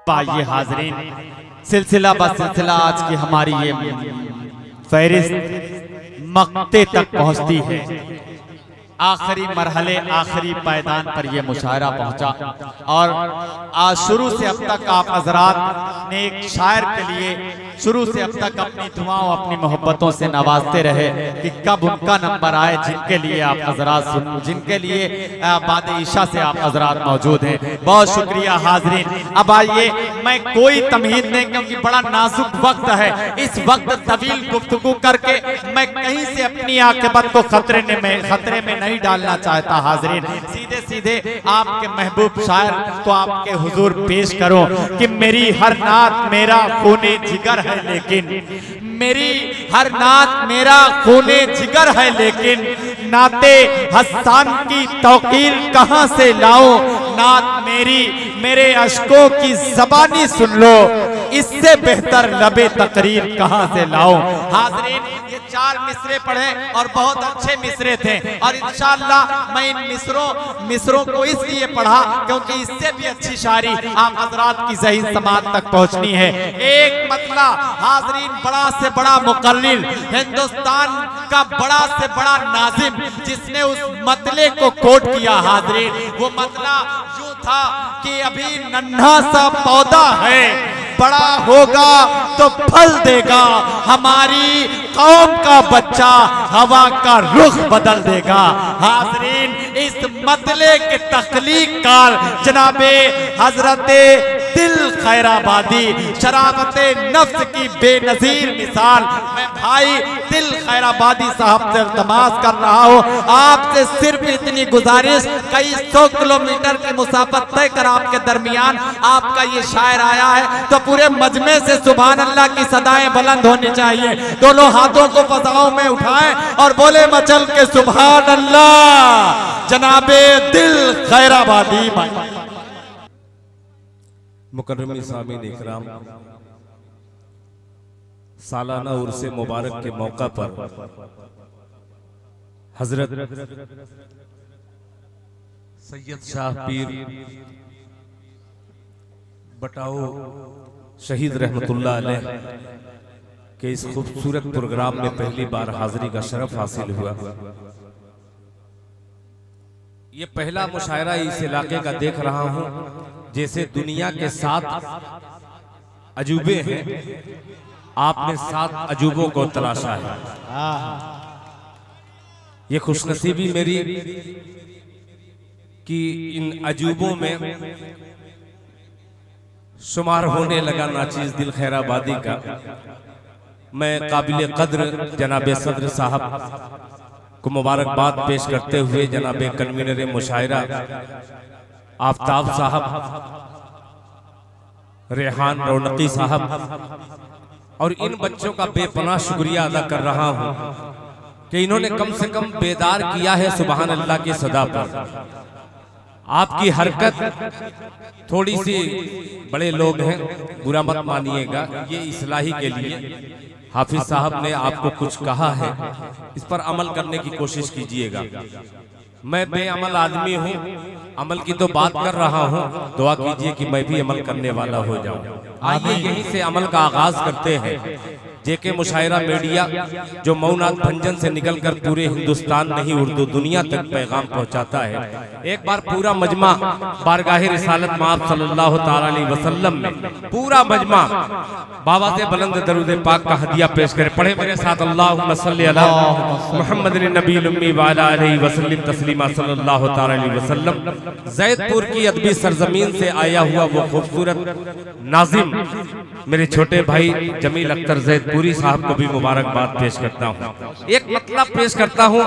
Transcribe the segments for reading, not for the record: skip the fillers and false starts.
अब आइए हाजरीन, सिलसिला ब सिलसिला आज की हमारी ये फहरिस्त मक्ते तक पहुंचती है। आखिरी मरहले आखिरी पायदान पर यह मुशायरा पहुंचा और आज शुरू से अब तक आप हजरात ने एक शायर के लिए शुरू से अब तक अपनी दुआओं अपनी मोहब्बतों से नवाजते रहे कि कब उनका नंबर आए जिनके लिए आप हजरात जिनके लिए बाद ईशा से आप हजरात मौजूद हैं। बहुत शुक्रिया हाजरीन। अब आइए, मैं कोई तमहीद नहीं क्योंकि बड़ा नाजुक वक्त है, इस वक्त तवील गुफ्तगू करके मैं कहीं से अपनी आक़िबत को खतरे में नहीं डालना चाहता। हाजरीन, सीधे सीधे आपके महबूब शायर को आपके हुजूर पेश करो कि मेरी हर नात मेरा खूने जिगर है, लेकिन मेरी हर नात मेरा खूने जिगर है, लेकिन नाते हसन की तौकील कहां से लाऊं। नात मेरी मेरे अश्कों की ज़बानी सुन लो, इससे बेहतर लबे तकरीर कहां से लाऊं। हाजरीन, ये 4 मिसरे पढ़े और बहुत अच्छे मिसरे थे और इंशाअल्लाह मैं इन मिसरों को इसलिए पढ़ा क्योंकि इससे भी अच्छी शायरी आप हजरात की ज़हीन समात तक पहुंचनी है। एक मतला हाजरीन, बड़ा से बड़ा मुकल्लिल, हिंदुस्तान का बड़ा से बड़ा नाजिम, जिसने उस मतले को कोट किया। हाजरीन, वो मतला यूं था कि अभी नन्हा सा पौधा है, बड़ा होगा तो फल देगा, हमारी कौम का बच्चा हवा का रुख बदल देगा। हाजरीन, इस मतले के तख्लीक कार जनाबे हजरते दिल खैराबादी, शराबते नफ्स की बेनजीर मिसाल, मैं भाई दिल खैराबादी साहब से इल्तमास कर रहा हूँ, आपसे सिर्फ इतनी गुजारिश, कई 100 किलोमीटर की मुसाफत तय कर आपके दरमियान आपका ये शायर आया है तो पूरे मजमे से सुभान अल्लाह की सदाएं बुलंद होनी चाहिए। दोनों हाथों को फजाओं में उठाएं और बोले मचल के सुभान अल्लाह। जनाबे दिल खैराबादी भाई। मुकर्रमी सामीन इकराम, सालाना उर्से मुबारक के मौका पर हजरत सैयद शाह पीर बटाओ शहीद रहमतुल्लाह अलैह के इस खूबसूरत प्रोग्राम में पहली बार हाजिरी का शरफ हासिल हुआ। ये पहला मुशायरा इस इलाके का देख रहा हूं, जैसे दुनिया के 7 अजूबे हैं, आपने 7 अजूबों को तलाशा है। ये खुशनसीबी मेरी कि इन अजूबों में शुमार होने लगा नाचीज दिल खैराबादी का। मैं काबिल कद्र जनाबे सदर साहब को मुबारकबाद पेश करते हुए जनाबे कन्वीनर मुशायरा आफ्ताब साहब, रेहान रौनकी साहब और इन बच्चों का बेपनाह शुक्रिया अदा कर रहा हूं कि इन्होंने कम से कम बेदार किया है सुभान अल्लाह की सदा पर। आपकी हरकत थोड़ी सी, बड़े लोग हैं बुरा मत मानिएगा, ये इस्लाही के लिए हाफिज साहब ने आपको कुछ कहा है, इस पर अमल करने की कोशिश कीजिएगा। मैं बेअमल आदमी हूँ, अमल की तो बात कर रहा हूँ, दुआ कीजिए कि मैं भी अमल करने वाला हो जाऊँ। आइए यहीं से अमल का आगाज करते हैं। जेके मुशायरा मीडिया जो मौनाथ भंजन से निकलकर पूरे हिंदुस्तान नहीं उर्दू दुनिया तक पैगाम पहुंचाता है, एक बार पूरा मजमा बारगाह रिसालत माब सल्लल्लाहु ताला अलैहि वसल्लम में पूरा मजमा बाबा से बुलंद दरूद पाक का हदिया पेश करे। पढ़े मेरे साथ, अल्लाहुम्मा सल्ली अला मुहम्मदिन नबील उम्मी व अला आलिहि वसल्लम तस्लीमा सल्लल्लाहु ताला अलैहि वसल्लम। जैदपुर की अदबी सरजमीन से आया हुआ वो खूबसूरत नाजिम मेरे छोटे भाई जमील अख्तर जैदपुरी साहब को भी मुबारकबाद पेश करता हूँ। एक मतलब पेश करता हूँ,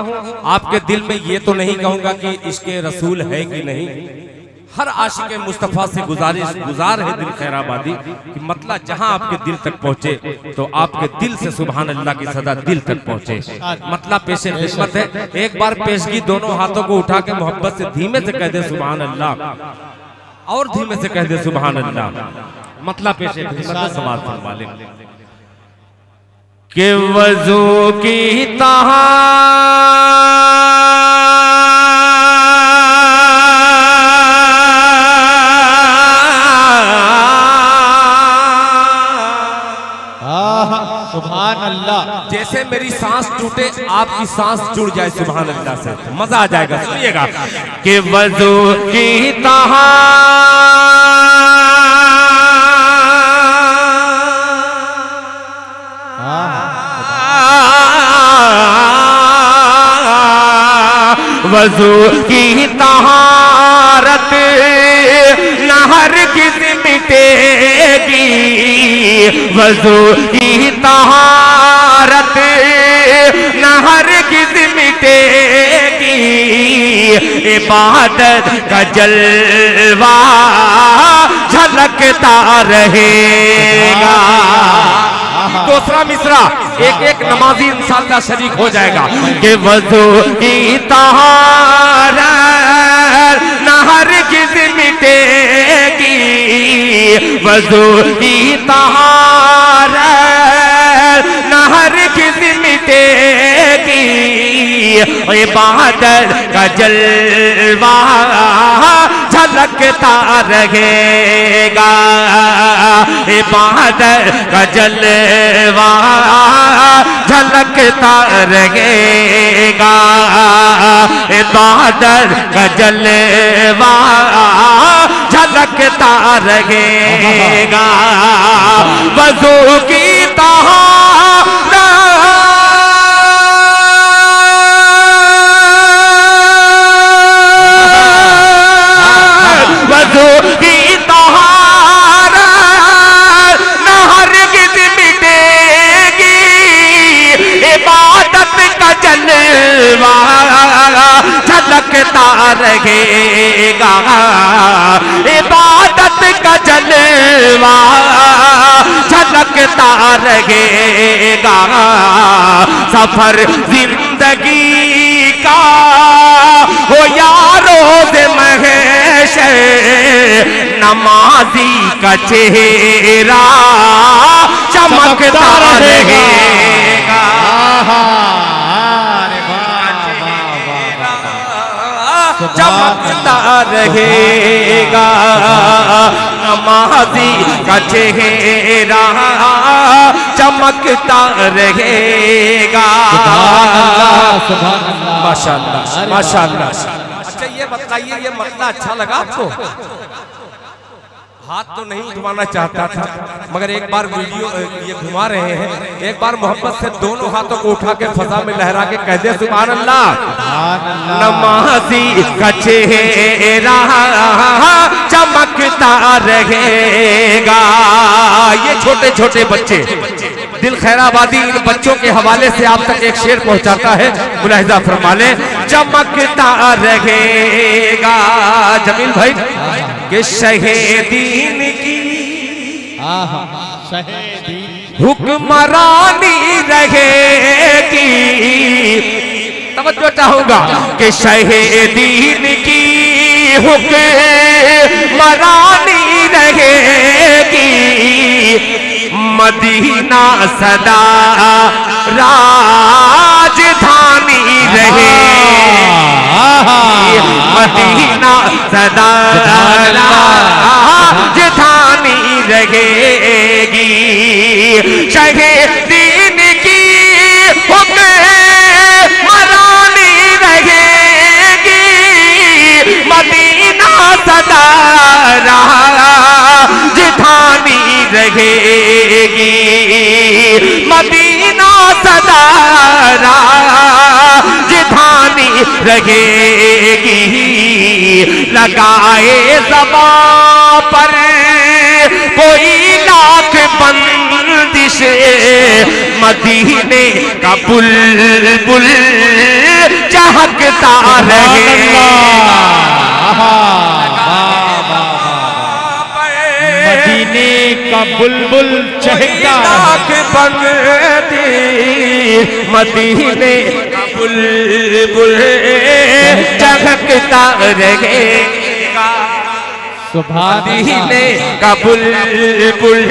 आपके दिल में ये तो नहीं कहूँगा कि इश्क़े रसूल है कि नहीं, हर आशिक़े मुस्तफ़ा से गुजार है दिल खैराबादी कि मतलब जहाँ आपके दिल तक पहुँचे तो आपके दिल से सुभान अल्लाह की सदा दिल तक पहुँचे। मतलब पेशे खिदमत है। एक बार पेशगी दोनों हाथों को उठा के मोहब्बत से धीमे से कह दे सुभान अल्लाह, और धीमे से कह दे सुभान अल्लाह। मतलब पेशे खिदमत समाज फरमा ले कि वज़ू की तहा जैसे मेरी सांस टूटे आपकी सांस जुड़ जाए सुभान अल्लाह से, मजा आ जाएगा। सुनिएगा कि वजू की वजू की तहारत नहर किस मिटेगी, वजू की तहारत नहर किस मिटेगी, इबादत का जलवा झलकता रहेगा। दूसरा मिसरा एक एक नमाजी इंशाअल्लाह शरीक हो जाएगा कि वजू की तहारत नहर किस मिटेगी, वजू की तहारत नहर किस मिटेगी, इबादत का जलवा झलकता रहेगा, इबादत का जलवा झलकता रहेगा, इबादत का जलवा झलकता रहेगा। वजू की वजू की तहारत नहर किस मिटेगी, इबादत का जलवा झलकता रहेगा, इबादत का जलवा झलकता रहेगा। सफर जिंदगी का हो यारों से महशर, नमाजी का चेहरा चमकता रहेगा, चमकता रहेगा, नमाजी का चेहरा चमकता रहेगा। माशाअल्लाह माशाअल्लाह। अच्छा ये बताइए, ये मसला अच्छा लगा आपको? हाथ तो नहीं उठवाना चाहता था, मगर एक बार वीडियो ये घुमा रहे हैं, एक बार मोहब्बत से दोनों हाथों को उठा के फजा में लहरा के कह दे सुभान अल्लाह। नमाजी का चेहरा चमकता रहेगा। ये छोटे छोटे बच्चे दिल खैराबादी इन बच्चों के हवाले से आप तक एक शेर पहुंचाता है, मुलाहिजा फरमा ले। चमकता रहेगा जमील भाई कि शहीदीन की हुक्मरानी रहेगी। तवज्जो चाहूंगा कि शहीदीन की हुक्मरानी रहेगी, मदीना सदा राजधानी रहेगी, मदीना सदा राजधानी रहेगी। शहीदीन की हुक्मरानी रहेगी, मदीना सदा राजधानी रहेगी, मदीना सदा राजधानी रहेगी। लगाए ज़बां पर कोई लाख बंदिश, मदीने का बुलबुल चहकता रहेगा, मदीने का बुलबुल चहकता बंदी, मदीने का बुलबुल चहकता रहेगा, मदीने का बुलबुल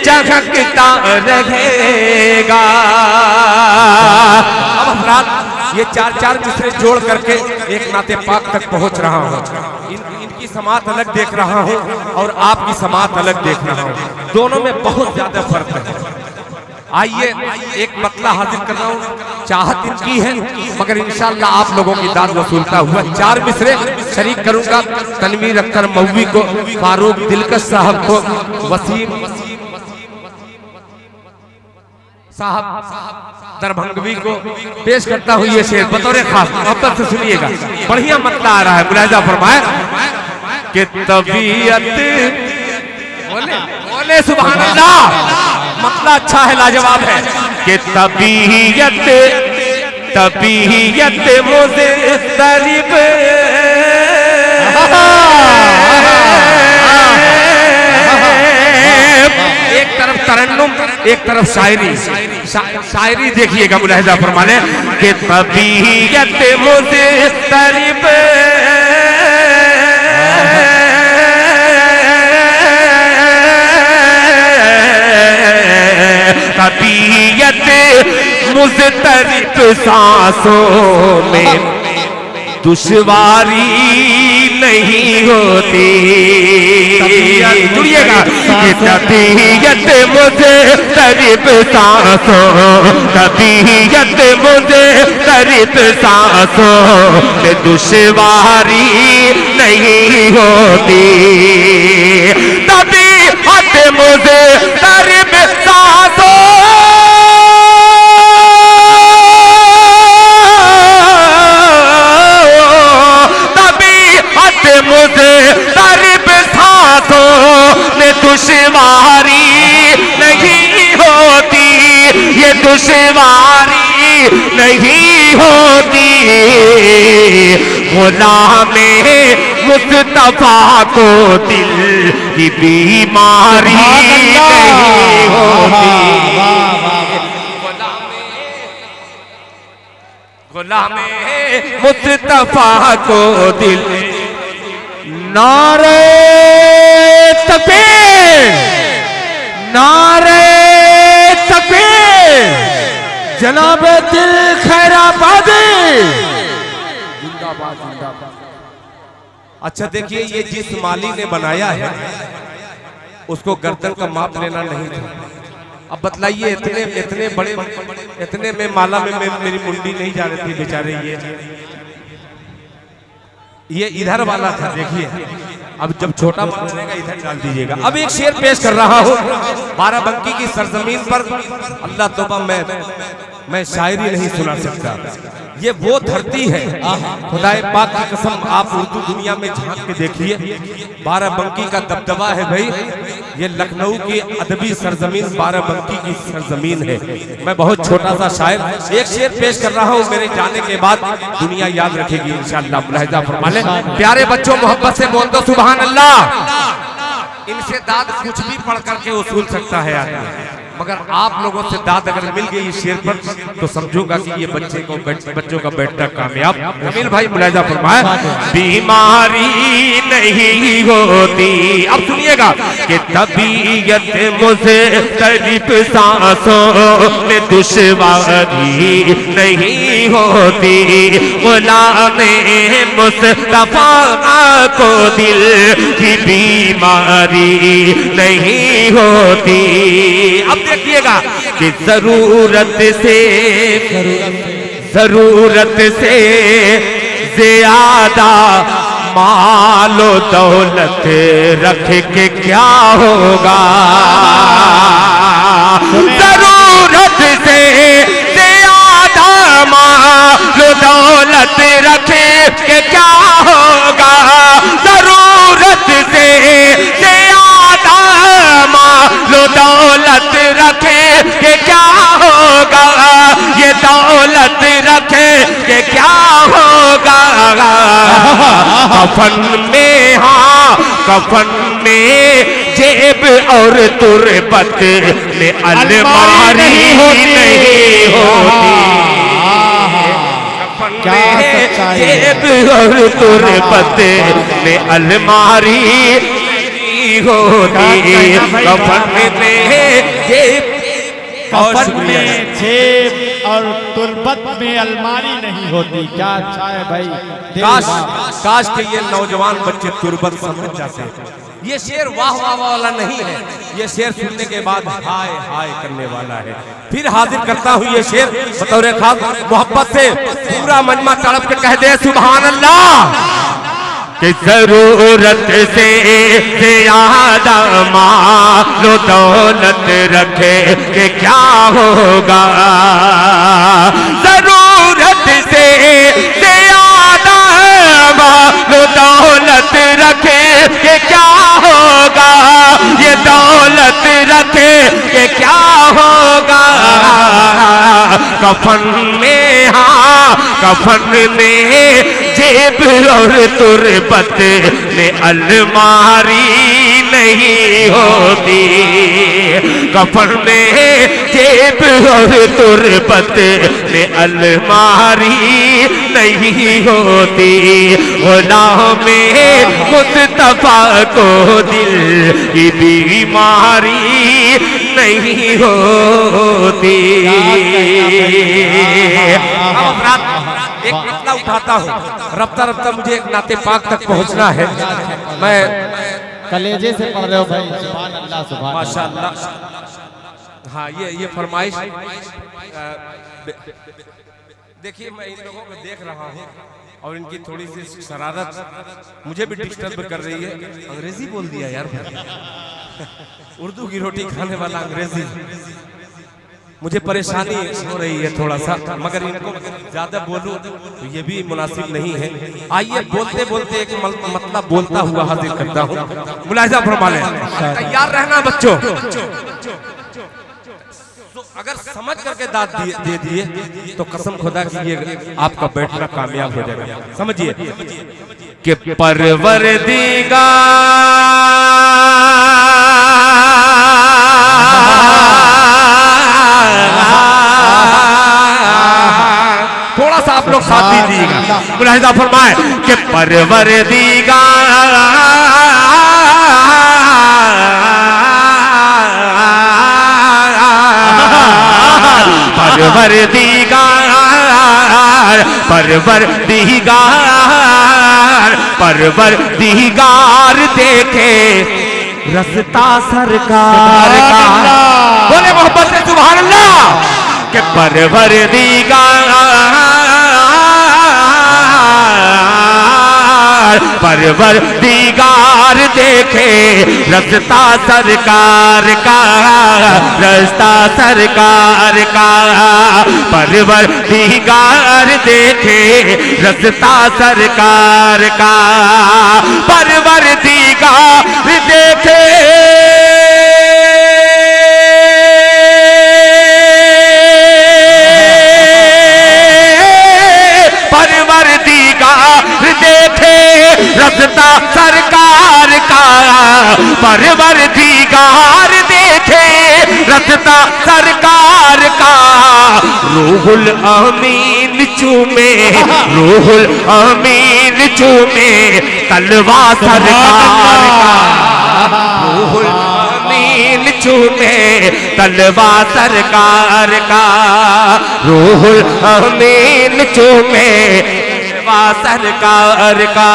चहकता रहेगा। अब हजरात ये चार चार मिसरे जोड़ करके एक नाते पाक तक पहुंच रहा हूँ। इनकी समात अलग देख रहा हूँ और आपकी समात अलग देख रहा हूँ, दोनों में बहुत ज्यादा फर्क है। आइए एक मतला हाजिर कर रहा हूँ, चाहत इनकी है मगर इंशाअल्लाह आप लोगों की दाद वसूलता हुआ 4 मिसरे शरीक करूंगा। तनवीर अख्तर मौवी को, फारूक दिलकश साहब को, वसीम साहब दरभंगवी को पेश करता हूँ ये शेर बतौर खास। मोहब्बत से सुनिएगा, बढ़िया मतला आ रहा है। मुलाहिजा फरमाए कि तबीयत बोले सुभान अल्लाह, मतला अच्छा है, लाजवाब है कि तबीयत मुझे तरीब एक तरफ तरन्नुम एक तरफ शायरी। शायरी देखिएगा, मुलाहिजा फरमाने कि तबीयत मुझे तरीब तबीयत मुज़तरिब सांसों में दुश्वारी नहीं होती। जुड़िएगा कि तबीयत मुज़तरिब सांसों, तबीयत मुज़तरिब सांसों में दुश्वारी नहीं होती। तबीयत मुज़तरिब सांसों मुज़तरिब सांसों में दुश्वारी नहीं होती, ये दुश्वारी नहीं होती। गुलामे मुस्तफा को दिल की बीमारी नहीं होती। गुलामे मुस्तफा को दिल। नारे तकबीर, नारे तकबीर, जनाब दिल खैराबादी जिंदाबाद जिंदाबाद। अच्छा देखिए, ये जिस माली ने बनाया है उसको गर्दन का माप लेना नहीं था। अब बतलाइए, इतने बड़े, इतने में माला में मेरी मुंडी नहीं जा रही थी बेचारे। ये इधर वाला था, देखिए। अब जब छोटा माल बनेगा इधर डाल दीजिएगा। अब एक शेर पेश कर रहा हूँ। बाराबंकी की सरजमीन पर अल्लाह तौबा, मैं शायरी नहीं सुना सकता। ये वो धरती है, खुदाए पाक की कसम, आप उर्दू दुनिया में झांक के देखिए, बाराबंकी का दबदबा है भाई। ये लखनऊ की अदबी सरजमीन बाराबंकी की सरजमीन है। मैं बहुत छोटा सा शायर एक शेर पेश कर रहा हूँ, मेरे जाने के बाद दुनिया याद रखेगी इंशाअल्लाह। मुलाहिजा फरमा लें प्यारे बच्चों, मोहब्बत से बोल दो सुभान अल्लाह। इनसे दाद कुछ भी पढ़ करके वसूल सकता है आदमी, मगर आप लोगों से दाद अगर मिल गई इस शेर पर तो समझूंगा कि ये बच्चों का बैठना कामयाब। जमील भाई मुलाहिजा फरमाए, बीमारी नहीं होती। अब सुनिएगा कि तबीयत मुज़तरिब सांसों में दुश्वारी नहीं होती। गुलामे मुस्तफा को दिल की बीमारी नहीं होती। अब देखिए कि जरूरत से ज्यादा मालो दौलत रख के क्या होगा। जरूरत से ज्यादा मालो दौलत रख के क्या होगा। जरूरत से ज्यादा मालो दौलत रखे के क्या होगा। ये दौलत रखे के क्या होगा। कफन में, हाँ कफन में जेब और तुरबत में अलमारी नहीं होती। कफन में जेब और तुरबत में अलमारी होती। कफन में जेब और तुरबत में अलमारी नहीं होती। क्या अच्छा है भाई। काश के ये नौजवान बच्चे तुरबत समझ जाते, ये शेर वाह वाह वाला नहीं है, ये शेर सुनने के बाद हाय हाय करने वाला है। फिर हाजिर करता हूँ ये शेर बतौर खास मोहब्बत से पूरा मजमा तड़प के कह दे सुभान अल्लाह। कि जरूरत से ज्यादा मालो दौलत रखे कि क्या होगा, जरूरत से ज्यादा मालो दौलत रखे कि क्या होगा, ये दौलत रखे कि क्या होगा। कफन में हाँ कफन में जेब और तुरबत में अलमारी नहीं होती, कफन में जेब और तुरबत में अलमारी नहीं होती। गुलाम मुस्तफा को दिल की बीमारी नहीं होती। एक मसला उठाता हूँ, रफ्ता रफ्ता मुझे एक नाते पाक तक पहुँचना है। मैं कलेजे से पढ़ रहे हो भाई, सुभान अल्लाह सुभान माशाअल्लाह। हाँ ये फरमाइश देखिए, मैं इन लोगों को देख रहा हूँ और इनकी थोड़ी सी शरारत मुझे भी डिस्टर्ब कर रही है। अंग्रेजी बोल दिया यार, उर्दू की रोटी खाने वाला अंग्रेजी, मुझे परेशानी हो रही है थोड़ा सा, मगर इनको ज्यादा बोलूं तो ये भी मुनासिब नहीं है। आइए बोलते बोलते एक मतलब बोलता हुआ हाजिर करता हूँ, मुलाहिजा फरमा लें। तैयार रहना बच्चों, अगर समझ करके दाद दे दिए तो कसम खुदा की ये आपका बैठना कामयाब हो जाएगा। समझिए कि परवरदिगार थोड़ा सा आप लोग साथ दीजिएगा, मुलाहिजा फरमाए कि परवरदिगार परवरदिगार देखे रस्ता सरकार का। बोले मोहब्बत से सुभान अल्लाह। कि परवरदिगार देखे रस्ता सरकार का, रास्ता सरकार का। परवरदिगार देखे रास्ता सरकार का, परवरदिगार देखे रस्ता सरकार का, परवरदिगार देखे रस्ता सरकार का। रूहुल अमीन चूमे, रूहुल अमीन चूमे तलवा सरकार का, रूहुल अमीन चूमे तलवा सरकार का, रूहुल अमीन चूमे सरकार का,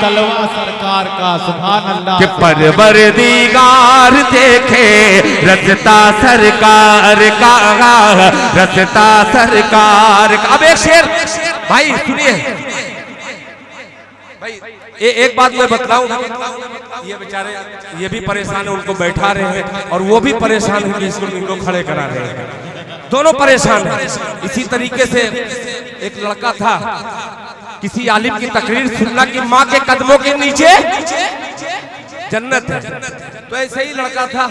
तलवा सरकार का। सुभान अल्लाह। कि परवरदिगार देखे रस्ता सरकार का, रस्ता सरकार का। अब एक शेर भाई सुनिए भाई, एक बात मैं बतलाऊं, ये बेचारे ये भी परेशान है, उनको बैठा रहे हैं और वो भी परेशान है कि इनको खड़े करा रहे हैं, दोनों परेशान हैं। इसी तरीके से एक लड़का था, किसी आलिम की तकरीर सुनना कि माँ के कदमों के नीचे जन्नत है, तो ऐसे ही लड़का था,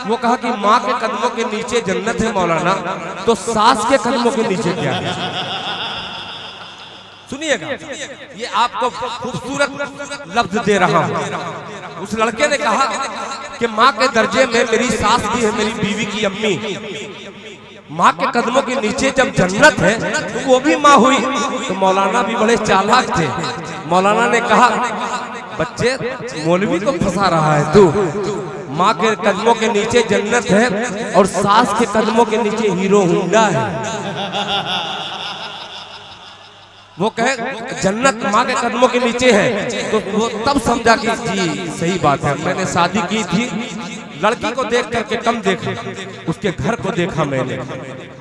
वो कहा कि माँ के कदमों के नीचे जन्नत है मौलाना, तो सास के कदमों के नीचे क्या है? सुनिएगा, ये आपको खूबसूरत लफ्ज दे रहा हूँ। उस लड़के ने कहा कि माँ के दर्जे में मेरी सास भी है, मेरी बीवी की अम्मी, माँ के कदमों के नीचे जब जन्नत है तो वो भी माँ हुई। तो मौलाना भी बड़े चालाक थे, मौलाना ने कहा बच्चे मौलवी को फंसा रहा है तू, माँ के कदमों के नीचे जन्नत है और सास के कदमों के नीचे हीरो होंडा है। वो कहे जन्नत माँ के कदमों के नीचे है, तो वो तब समझा कि जी सही बात है, मैंने शादी की थी, लड़की को देख करके कम देखा, उसके घर को देखा मैंने।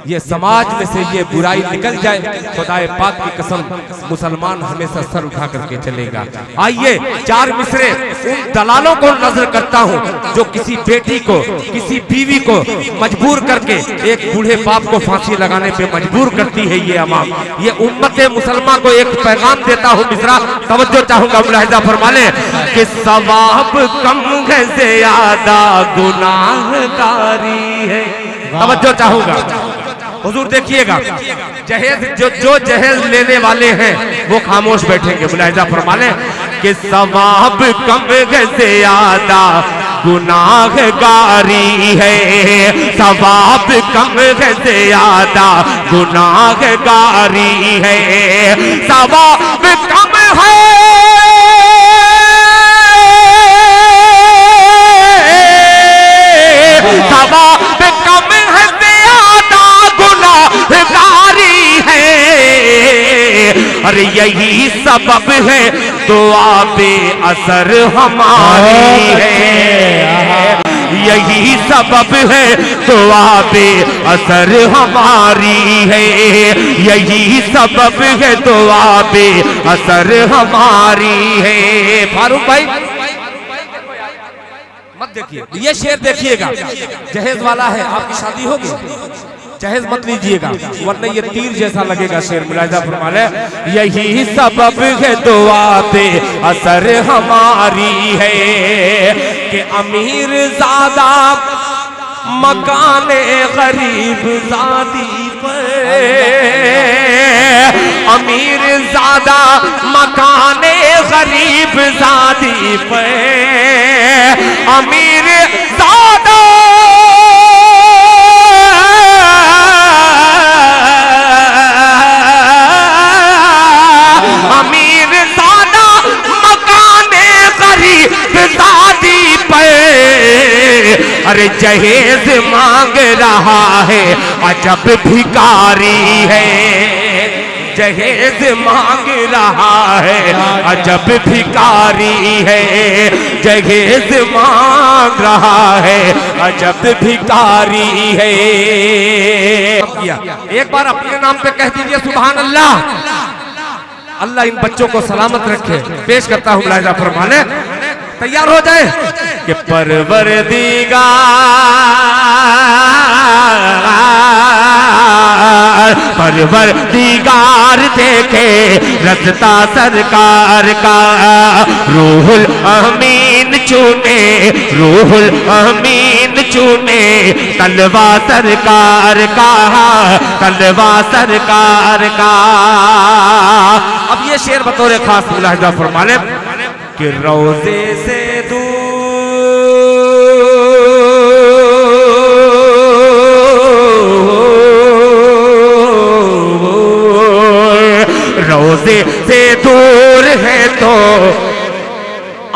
ये समाज में से ये बुराई निकल जाए, खुदाए पाक की कसम, मुसलमान हमेशा सर उठा करके चलेगा। आइए 4 मिसरे उन दलालों को नजर करता हूँ जो किसी बेटी को, किसी बीवी को मजबूर करके एक बूढ़े बाप को फांसी लगाने पे मजबूर करती है ये अवाम। ये उम्मत मुसलमान को एक पैगाम देता हूँ, मिसरा तवज्जो चाहूंगा, मुलाहिजा फरमा लें कि सवाब कम है ज्यादा गुनाहगारी है। तवज्जो चाहूंगा, हुजूर देखिएगा, जहेज जो जहेज लेने वाले हैं वो खामोश बैठेंगे। मुलाहिजा फरमा लें कि सवाब कम है ज्यादा गुनाहगारी है, सवाब कम है ज्यादा गुनाहगारी है, सवाब कम है सवाब कम है ज्यादा गुनाहगारी है। अरे यही सबब है दुआ बे असर हमारी है, यही सबब है दुआ बे असर हमारी है, यही सबब है दुआ बे असर हमारी है। फारूक भाई मत देखिए, ये शेर देखिएगा, जहेज वाला है, आपकी शादी होगी, जहेज मत लीजिएगा वरना ये तीर जैसा लगेगा शेर। मुलाहिजा फरमा ले, यही सबब है दुआ पे असर हमारी है कि अमीर ज़ादा मकाने गरीब ज़ादी पर, अमीर ज़ादा मकाने गरीब ज़ादी पर, अमीर ज़ादा अमीर ज़ादा मकाने गरीब ज़ादी पर, अरे जहेज मांग रहा है अजब भिखारी है, जहेज मांग रहा है अजब भिखारी है, जहेज मांग रहा है अजब भिखारी है। एक बार अपने नाम पे कह दीजिए सुभान अल्लाह। अल्लाह इन बच्चों को सलामत रखे। पेश करता हूँ, मुलाहिजा फरमा ले, तैयार हो जाए कि परवरदिगार परवरदिगार देखे रज़ता सरकार का, रूहुल अमीन चुने, रूहुल अमीन चुने तलवा सरकार का, तलवा सरकार का। अब ये शेर बतौर खास मुलाहिजा फरमा ले कि रोज़े से रोज़े से दूर है तो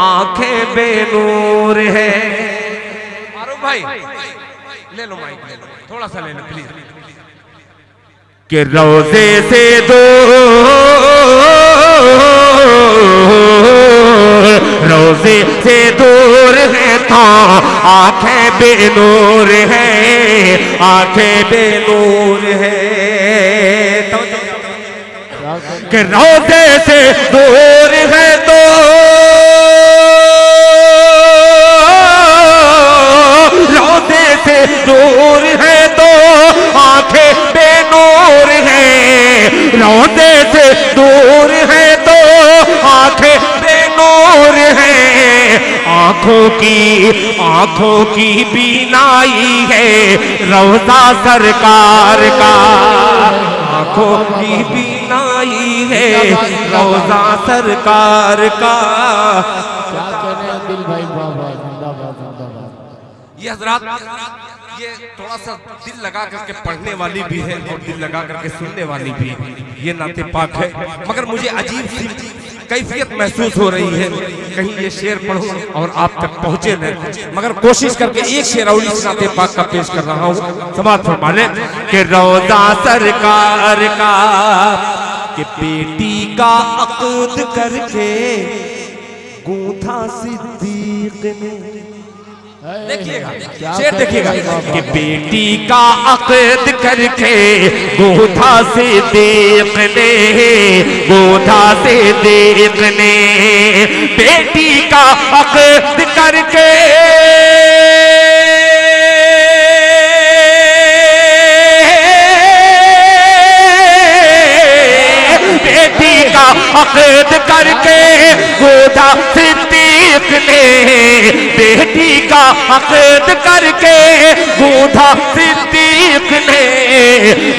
आंखें बेनूर है। फारूक भाई ले लो माइक, ले लो, थोड़ा सा ले लो प्लीज। कि रोज़े से दूर, रोज़े से दूर है तो आंखें बेनूर है, आंखें बेनूर है। कि रोज़े से दूर है तो रोज़े से दूर है तो आंखें बेनूर है, रोज़े से दूर है तो आंखें बेनूर है। आंखों की बीनाई है रोज़ा सरकार का, आंखों की बीनाई है रोज़ा सरकार का। क्या कहने हैं दिल भाई, बाबा जिंदाबाद जिंदाबाद। ये हजरात ये थोड़ा सा दिल लगा करके पढ़ने वाली भी है और दिल लगा करके सुनने वाली भी, ये नाते पाक है, मगर मुझे अजीब सी कैफियत महसूस हो रही है, कहीं ये शेर पढ़ूं और आप तक पहुंचे नहीं, मगर कोशिश करके एक शेर और इस नाते पाक का पेश कर रहा हूँ। समाज फरमा लें कि रोज़ा सरकार का कि बेटी का अक़्द करके गूंथा सिद्दीक ने। देखिएगा शेर देखिएगा कि बेटी का अक़्द करके गूंथा सिद्दीक ने, गूंथा सिद्दीक ने। बेटी का अक़्द करके बेटी का अक़्द करके गूंथा सिद्दीक ने, बेटी का अक़्द करके गूंथा सिद्दीक ने,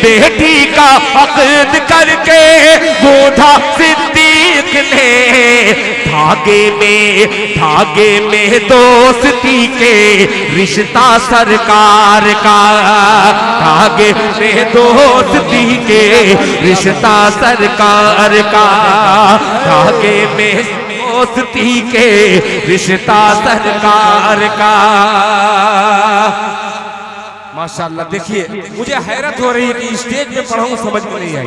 बेटी का अक़्द करके गूंथा सिद्दीक ने। धागे में दोस्ती के रिश्ता सरकार का, धागे में दोस्ती के रिश्ता सरकार का, धागे में दोस्ती के रिश्ता सरकार का। माशाअल्लाह देखिए मुझे हैरत हो रही है कि स्टेज पे पढ़ाऊं समझ में नहीं आई।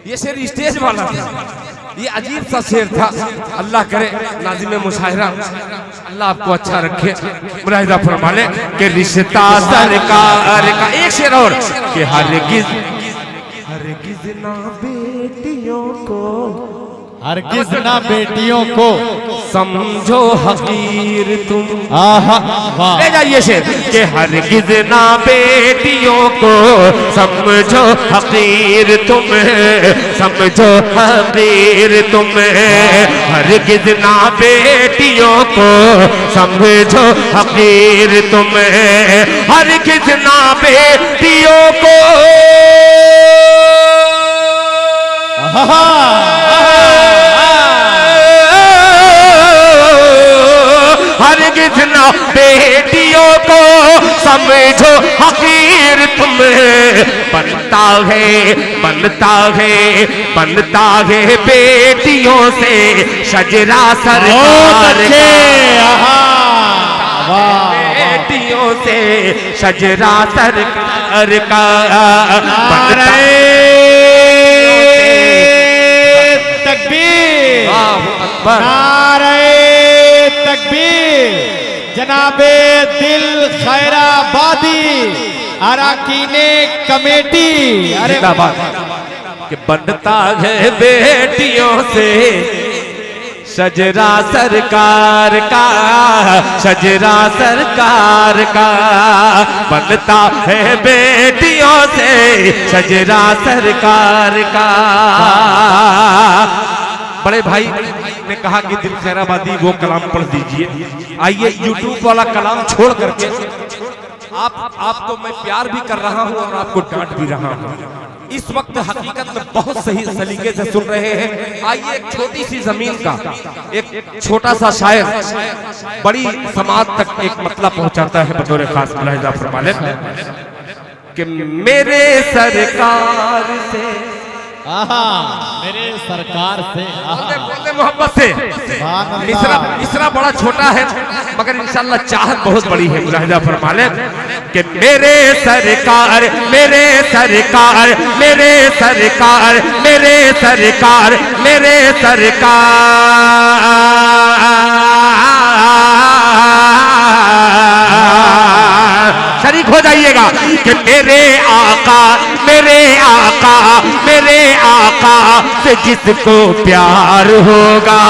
ये शेर स्टेज वाला था, ये अजीब सा शेर था। अल्लाह करे नाज़िम मुशायरा अल्लाह आपको अच्छा रखे, मुलाहिजा फरमा ले कि रिश्ता सरकार का। एक शेर और कि हरगिज़ ना बेटियों को, हरगिज़ ना बेटियों को समझो हकीर तुम। वाह ले जाइए शेर कि हरगिज़ ना बेटियों को समझो हकीर तुम, समझो हकीर तुम। हरगिज़ ना बेटियों को समझो हकीर तुम, हरगिज़ ना बेटियों को हरगिज़ ना बेटियों को समझो हकीर तुम। बनता है बेटियों से शजरा सरकार का, बेटियों से शजरा सरकार का। तकबीर, अकबर, नारे तकबीर। जनाबे दिल खैराबादी अरकाने कमेटी, अरे कि बनता है बेटियों से शजरा सरकार का, शजरा सरकार का। बनता है बेटियों से शजरा सरकार का। बड़े भाई ने कहा कि दिल खैराबादी वो कलाम पढ़ दीजिए। आइए यूट्यूब वाला कलाम छोड़ करके आपको मैं प्यार भी कर रहा हूं और आपको डांट भी रहा हूं। इस वक्त हकीकत में बहुत सही सलीके से सुन रहे हैं। आइए एक छोटी सी जमीन का एक छोटा सा शायर बड़ी समाज तक एक मतलब पहुंचाता है बतौर खास। मुलाहिजा फरमा ले कि मेरे सरकार से, मेरे सरकार से, बोलते मोहब्बत से। मिसरा बड़ा छोटा है मगर इंशाअल्लाह चाहत बहुत बड़ी है। मुलाहिजा फरमा ले कि मेरे सरकार, मेरे सरकार, मेरे सरकार, मेरे सरकार, मेरे सरकार। शरीक हो जाइएगा कि मेरे आका, मेरे आका, मेरे आका से जिसको प्यार होगा।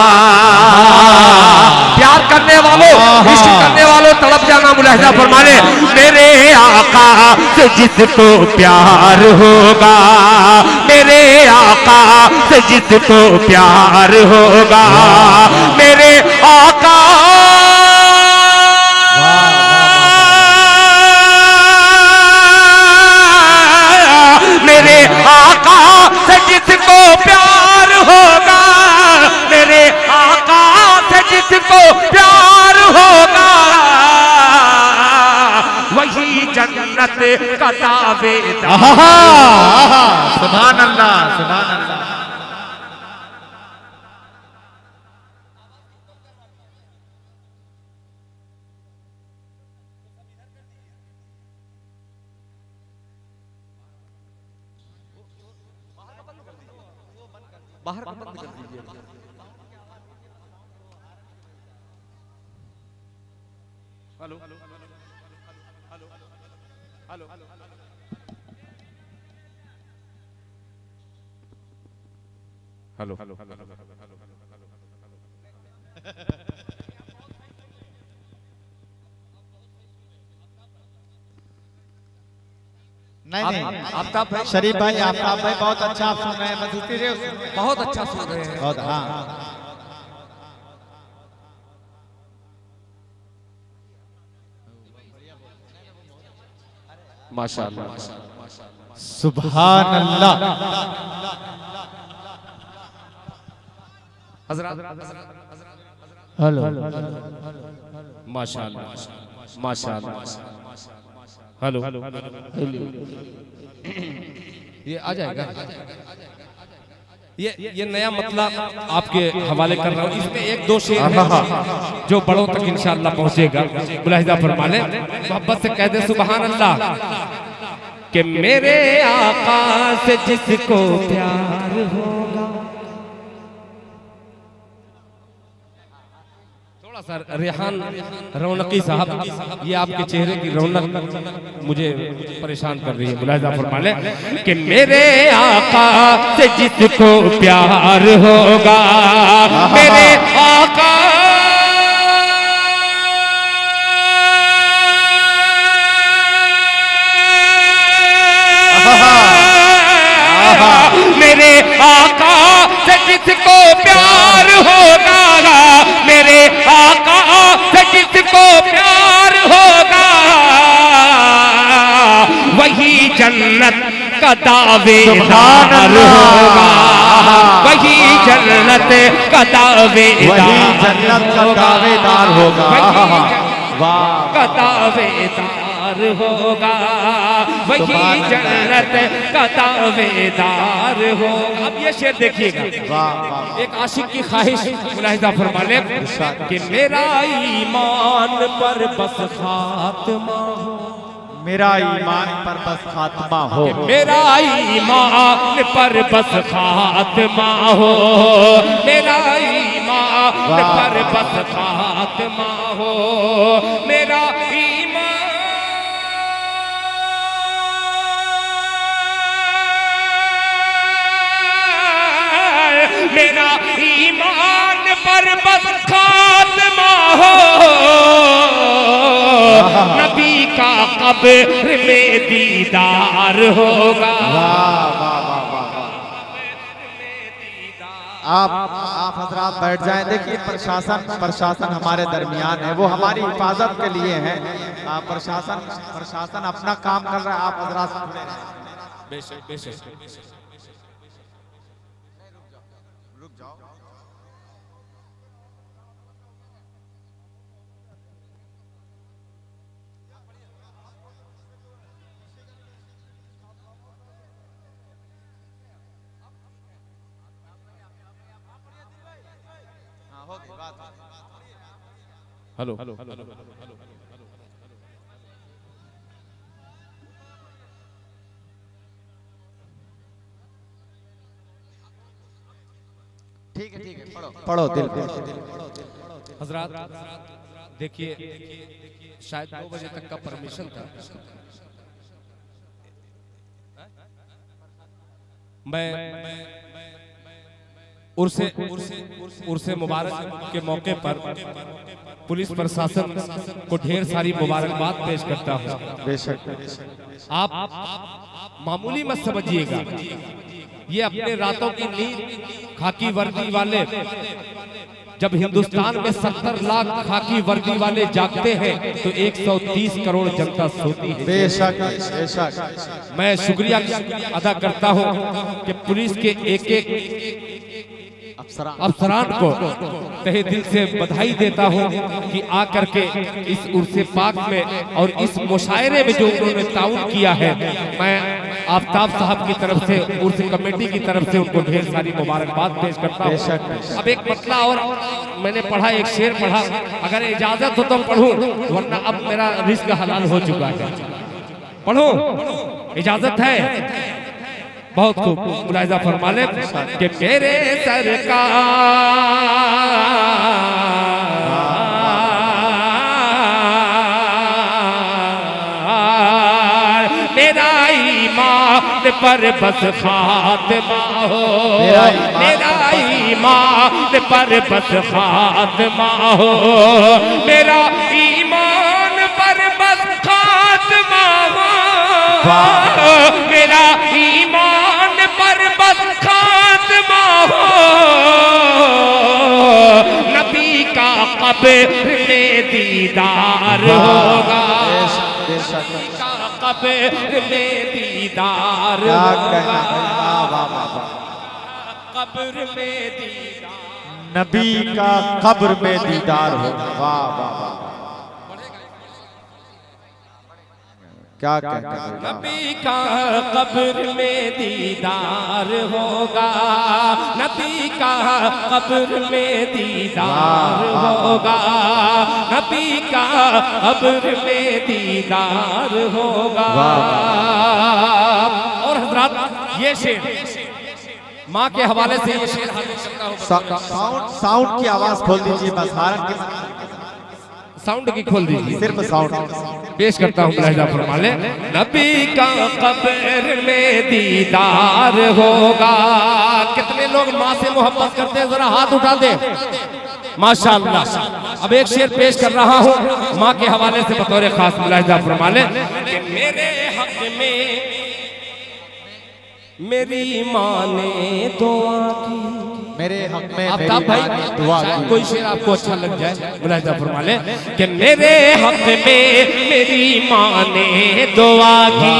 प्यार करने वालों, इश्क करने वालों तड़प जाना। मुलाहिजा फरमा ले मेरे आका से जिसको प्यार होगा, मेरे आका से जिसको प्यार होगा, मेरे आका मेरे आका से जिसको प्यार होगा, मेरे आका से जिसको प्यार होगा वही जन्नत का दावेदार। सुभान अल्लाह, सुभान अल्लाह। बाहर बंद कर दीजिए। Hello hello hello hello hello नहीं आफ्ताब भाई, शरीफ भाई, आफ्ताब भाई बहुत अच्छा आप सुन रहे हैं, मधुती रे बहुत अच्छा सुन रहे हैं। बहुत। हाँ माशाअल्लाह, सुभान अल्लाह। हजरत हेलो माशाअल्लाह माशाअल्लाह। हेलो ये आ जाएगा। ये नया मतलब आपके हवाले कर रहा हूँ। इसमें एक दो शेर है जो बड़ों तक इंशाअल्लाह पहुंचेगा। मुलाहिजा फरमा ले, मोहब्बत से कह दे सुभान अल्लाह कि मेरे आका से जिसको प्यार होगा। थोड़ा सा रेहान रौनकी साहब, ये आपके चेहरे की रौनक मुझे परेशान कर रही है। मुलाहिजा फरमा ले कि मेरे आका से जिसको प्यार होगा, मेरे आका मेरे आका से जिसको प्यार होगा, मेरे आका से जिसको प्यार होगा, वही जन्नत का दावेदार होगा, वही जन्नत का दावेदार होगा, का दावेदार होगा, वही जन्नत का दावेदार होगा। अब ये शेर देखिएगा, एक आशिक की ख्वाहिश। मुलाहिजा फरमा ले कि मेरा ईमान पर बस खात्मा हो, मेरा ईमान पर बस खात्मा हो, मेरा ईमान पर बस खात्मा हो, मेरा ईमान पर बस खात्मा हो, मेरा मेरा ईमान पर बस खात्मा हो, नबी का कब्र में दीदार होगा। आप हजरात बैठ जाएं। देखिए प्रशासन हमारे दरमियान है, वो हमारी हिफाजत के लिए है। प्रशासन अपना काम कर रहा है, आप हजरात बेशक बेशक हेलो ठीक है पढ़ो दिल पे। हजरात देखिए, शायद 2 बजे तक का परमिशन था। मैं उर्से मुबारक के मौके पर पुलिस प्रशासन को ढेर सारी मुबारकबाद पेश करता हूँ। बेशक आप मामूली मत समझिएगा, ये अपने रातों की नींद खाकी वर्दी वाले, जब हिंदुस्तान में 70 लाख खाकी वर्दी वाले जागते हैं तो 130 करोड़ जनता सोती है। बेशक बेशक। मैं शुक्रिया अदा करता हूं कि पुलिस के एक एक अफसरान को तहे दिल से बधाई देता हूं कि आकर के इस उर्से पाक में और इस मुशायरे में जो उन्होंने ताउन किया है, मैं आफ्ताब साहब की तरफ से, उर्स कमेटी की तरफ से उनको ढेर सारी मुबारकबाद पेश करता हूं। अब एक मतला और मैंने पढ़ा, एक शेर पढ़ा, अगर इजाजत हो तो पढ़ूं, वरना अब मेरा रिस्क हलाल हो चुका है। पढ़ो, इजाजत है। बहुत खूब मुलाहिजा फरमा ले कि मेरे सरकार मेरा ईमान पर बस खात्मा हो, मेरा ईमान पर बस खात्मा हो, मेरा ईमान पर बस खात्मा हो, मेरा ईमान पर बस खात्मा हो, नबी का कब्र में दीदार होगा, कब्र में दीदार होगा, कब्र में दीदार, नबी का कब्र में दीदार होगा। वाह वाह वाह, क्या कहते हैं? नबी का कब्र में दीदार होगा, नबी का कब्र में दीदार होगा, नबी का कब्र में दीदार होगा। और हजरात ये शेर माँ के हवाले से ये शेर साउंड की आवाज खोल दीजिए बस, हारन के साउंड की खोल दीजिए, सिर्फ साउंड पेश करता हूँ मुलाहिजा फरमा ले। नबी का कब्र में दीदार होगा। कितने लोग माँ से मोहब्बत करते हैं, जरा हाथ उठा दे माशाअल्लाह। अब एक शेर पेश कर रहा हूँ माँ के हवाले से बतौर खास मुलाहिजा फरमा ले कि मेरे हक में मेरी माँ ने दुआ की, मेरे हक में आफ्ताब भाई दुआ की। कोई शेर आपको अच्छा लग जाए मुलाहिजा फरमा ले कि मेरे हक में मेरी माँ ने दुआ की,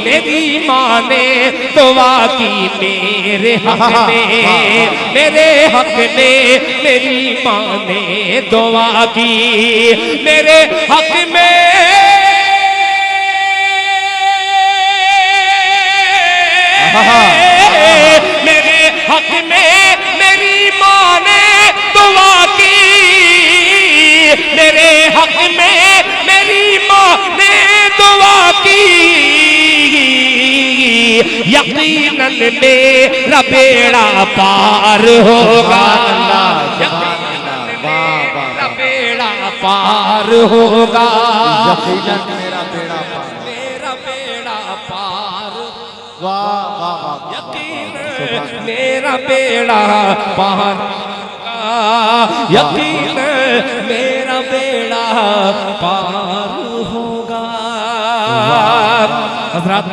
मेरी माँ ने दुआ की, मेरे हक में मेरे हक में मेरी माँ ने दुआ की, मेरे हक में मेरे हक में मेरी माँ ने दुआ की, मेरे हक में मेरी माँ ने दुआ की, यकीनन मेरा बेड़ा पार होगा, यकीनन मेरा बेड़ा पार होगा, यकीनन मेरा बेड़ा पार, मेरा बेड़ा पार, वाह वाह वाह, यकीन मेरा बेड़ा पार, यकीन मेरा बेड़ा पार होगा। हज़रात